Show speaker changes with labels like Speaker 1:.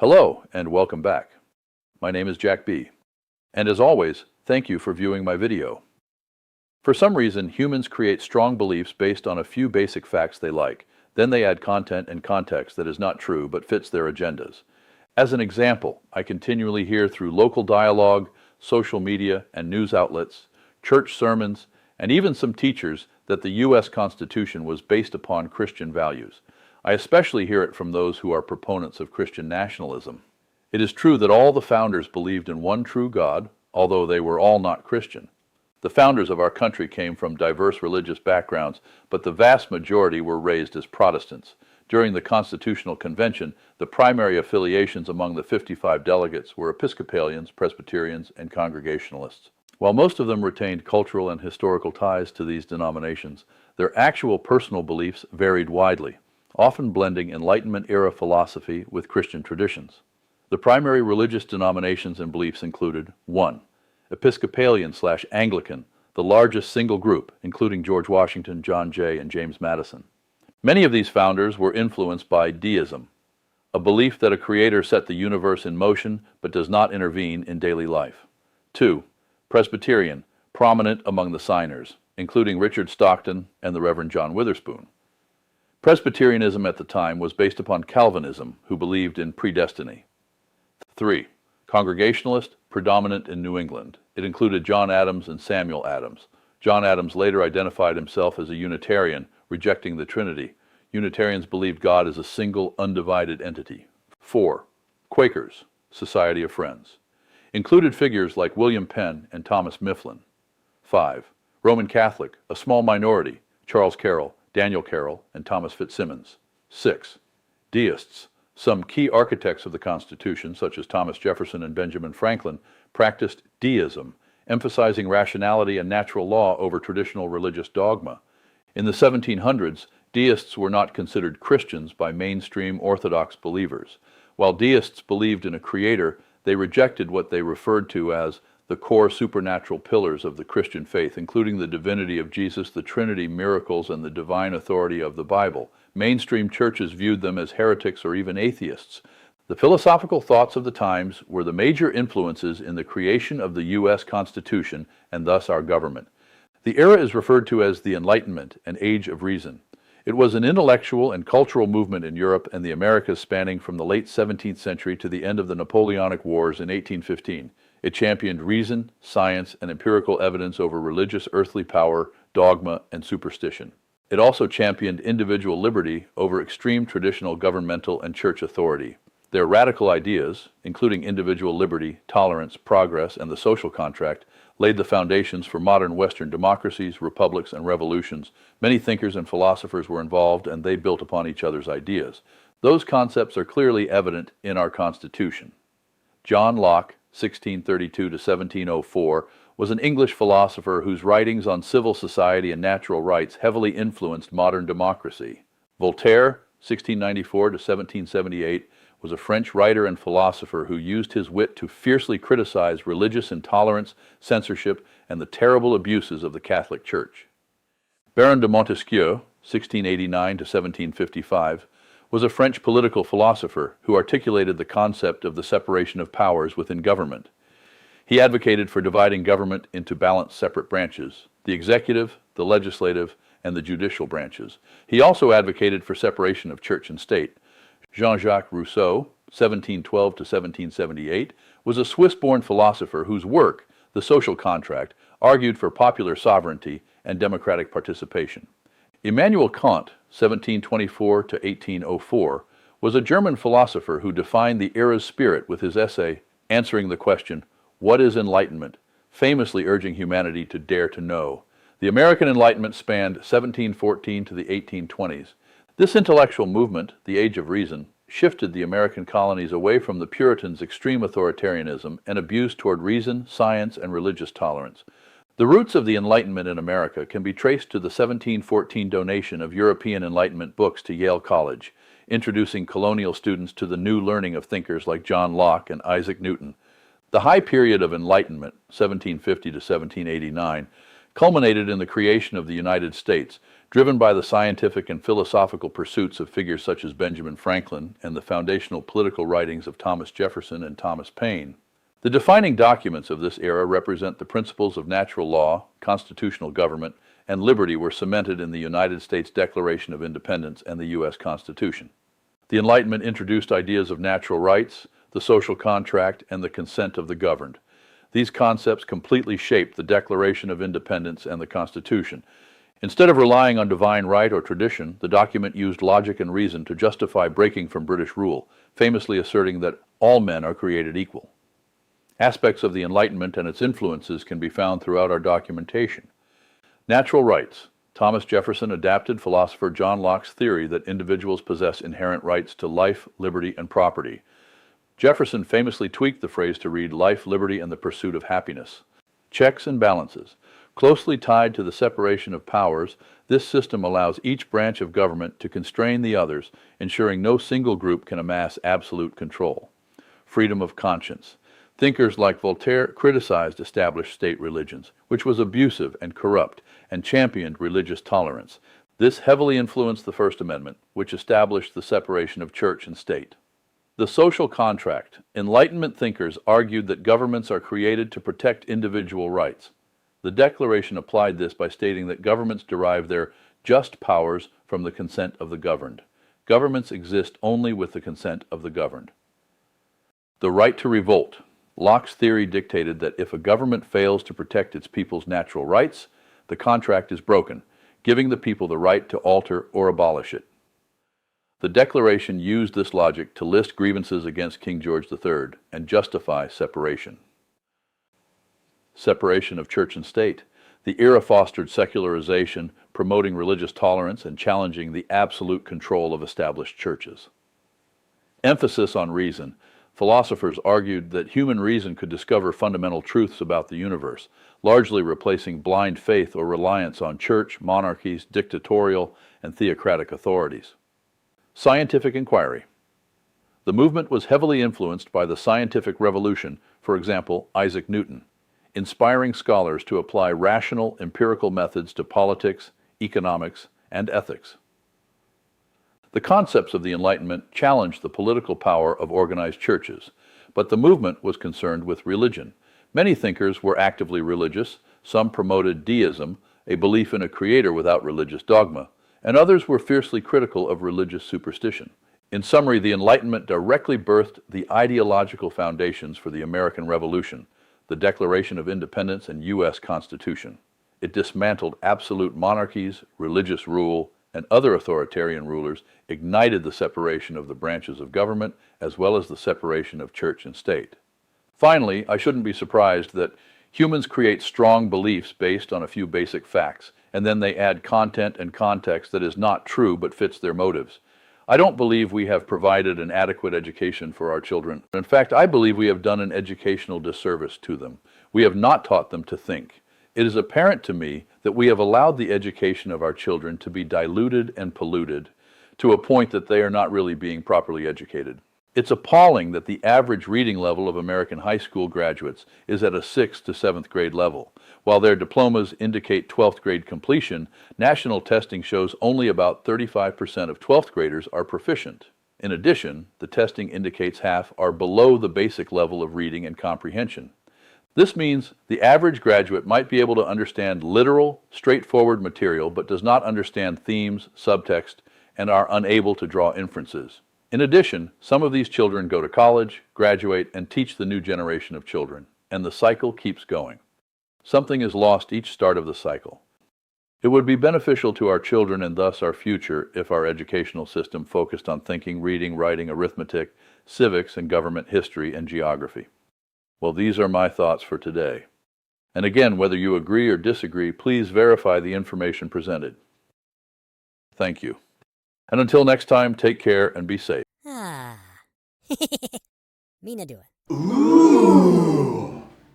Speaker 1: Hello and welcome back. My name is Jack B. And as always, thank you for viewing my video. For some reason, humans create strong beliefs based on a few basic facts they like. Then they add content and context that is not true but fits their agendas. As an example, I continually hear through local dialogue, social media, and news outlets, church sermons, and even some teachers that the U.S. Constitution was based upon Christian values. I especially hear it from those who are proponents of Christian nationalism. It is true that all the founders believed in one true God, although they were all not Christian. The founders of our country came from diverse religious backgrounds, but the vast majority were raised as Protestants. During the Constitutional Convention, the primary affiliations among the 55 delegates were Episcopalians, Presbyterians, and Congregationalists. While most of them retained cultural and historical ties to these denominations, their actual personal beliefs varied widely, often blending Enlightenment-era philosophy with Christian traditions. The primary religious denominations and beliefs included 1. Episcopalian/Anglican, the largest single group, including George Washington, John Jay, and James Madison. Many of these founders were influenced by deism, a belief that a creator set the universe in motion but does not intervene in daily life. 2. Presbyterian, prominent among the signers, including Richard Stockton and the Reverend John Witherspoon. Presbyterianism at the time was based upon Calvinism, who believed in predestiny. 3. Congregationalist, predominant in New England. It included John Adams and Samuel Adams. John Adams later identified himself as a Unitarian, rejecting the Trinity. Unitarians believed God is a single, undivided entity. 4. Quakers, Society of Friends. Included figures like William Penn and Thomas Mifflin. 5. Roman Catholic, a small minority, Charles Carroll, Daniel Carroll, and Thomas Fitzsimmons. 6. Deists. Some key architects of the Constitution, such as Thomas Jefferson and Benjamin Franklin, practiced deism, emphasizing rationality and natural law over traditional religious dogma. In the 1700s, deists were not considered Christians by mainstream Orthodox believers. While deists believed in a creator, they rejected what they referred to as the core supernatural pillars of the Christian faith, including the divinity of Jesus, the Trinity, miracles, and the divine authority of the Bible. Mainstream churches viewed them as heretics or even atheists. The philosophical thoughts of the times were the major influences in the creation of the U.S. Constitution and thus our government. The era is referred to as the Enlightenment, an age of reason. It was an intellectual and cultural movement in Europe and the Americas spanning from the late 17th century to the end of the Napoleonic Wars in 1815. It championed reason, science, and empirical evidence over religious earthly power, dogma, and superstition. It also championed individual liberty over extreme traditional governmental and church authority. Their radical ideas, including individual liberty, tolerance, progress, and the social contract, laid the foundations for modern Western democracies, republics, and revolutions. Many thinkers and philosophers were involved, and they built upon each other's ideas. Those concepts are clearly evident in our Constitution. John Locke, 1632 to 1704, was an English philosopher whose writings on civil society and natural rights heavily influenced modern democracy. Voltaire, 1694 to 1778, was a French writer and philosopher who used his wit to fiercely criticize religious intolerance, censorship, and the terrible abuses of the Catholic Church. Baron de Montesquieu, 1689 to 1755, was a French political philosopher who articulated the concept of the separation of powers within government. He advocated for dividing government into balanced separate branches, the executive, the legislative, and the judicial branches. He also advocated for separation of church and state. Jean-Jacques Rousseau, 1712 to 1778, was a Swiss-born philosopher whose work, The Social Contract, argued for popular sovereignty and democratic participation. Immanuel Kant, 1724 to 1804, was a German philosopher who defined the era's spirit with his essay answering the question, "What is Enlightenment?" famously urging humanity to dare to know. The American Enlightenment spanned 1714 to the 1820s. This intellectual movement, the Age of Reason, shifted the American colonies away from the Puritans' extreme authoritarianism and abuse toward reason, science, and religious tolerance. The roots of the Enlightenment in America can be traced to the 1714 donation of European Enlightenment books to Yale College, introducing colonial students to the new learning of thinkers like John Locke and Isaac Newton. The high period of Enlightenment, 1750 to 1789, culminated in the creation of the United States, driven by the scientific and philosophical pursuits of figures such as Benjamin Franklin and the foundational political writings of Thomas Jefferson and Thomas Paine. The defining documents of this era represent the principles of natural law, constitutional government, and liberty were cemented in the United States Declaration of Independence and the U.S. Constitution. The Enlightenment introduced ideas of natural rights, the social contract, and the consent of the governed. These concepts completely shaped the Declaration of Independence and the Constitution. Instead of relying on divine right or tradition, the document used logic and reason to justify breaking from British rule, famously asserting that all men are created equal. Aspects of the Enlightenment and its influences can be found throughout our documentation. Natural rights. Thomas Jefferson adapted philosopher John Locke's theory that individuals possess inherent rights to life, liberty, and property. Jefferson famously tweaked the phrase to read life, liberty, and the pursuit of happiness. Checks and balances. Closely tied to the separation of powers, this system allows each branch of government to constrain the others, ensuring no single group can amass absolute control. Freedom of conscience. Thinkers like Voltaire criticized established state religions, which was abusive and corrupt, and championed religious tolerance. This heavily influenced the First Amendment, which established the separation of church and state. The social contract. Enlightenment thinkers argued that governments are created to protect individual rights. The Declaration applied this by stating that governments derive their just powers from the consent of the governed. Governments exist only with the consent of the governed. The right to revolt. Locke's theory dictated that if a government fails to protect its people's natural rights, the contract is broken, giving the people the right to alter or abolish it. The Declaration used this logic to list grievances against King George III and justify separation. Separation of church and state. The era fostered secularization, promoting religious tolerance and challenging the absolute control of established churches. Emphasis on reason. Philosophers argued that human reason could discover fundamental truths about the universe, largely replacing blind faith or reliance on church, monarchies, dictatorial, and theocratic authorities. Scientific inquiry. The movement was heavily influenced by the scientific revolution, for example, Isaac Newton, inspiring scholars to apply rational, empirical methods to politics, economics, and ethics. The concepts of the Enlightenment challenged the political power of organized churches, but the movement was concerned with religion. Many thinkers were actively religious, some promoted deism, a belief in a creator without religious dogma, and others were fiercely critical of religious superstition. In summary, the Enlightenment directly birthed the ideological foundations for the American Revolution, the Declaration of Independence and U.S. Constitution. It dismantled absolute monarchies, religious rule, and other authoritarian rulers, ignited the separation of the branches of government, as well as the separation of church and state. Finally, I shouldn't be surprised that humans create strong beliefs based on a few basic facts, and then they add content and context that is not true but fits their motives. I don't believe we have provided an adequate education for our children. In fact, I believe we have done an educational disservice to them. We have not taught them to think. It is apparent to me that we have allowed the education of our children to be diluted and polluted to a point that they are not really being properly educated. It's appalling that the average reading level of American high school graduates is at a 6th to 7th grade level. While their diplomas indicate 12th grade completion, national testing shows only about 35% of 12th graders are proficient. In addition, the testing indicates half are below the basic level of reading and comprehension. This means the average graduate might be able to understand literal, straightforward material but does not understand themes, subtext, and are unable to draw inferences. In addition, some of these children go to college, graduate, and teach the new generation of children, and the cycle keeps going. Something is lost each start of the cycle. It would be beneficial to our children and thus our future if our educational system focused on thinking, reading, writing, arithmetic, civics, and government history and geography. Well, these are my thoughts for today. And again, whether you agree or disagree, please verify the information presented. Thank you. And until next time, take care and be safe.
Speaker 2: Me na do it.
Speaker 3: Ooh.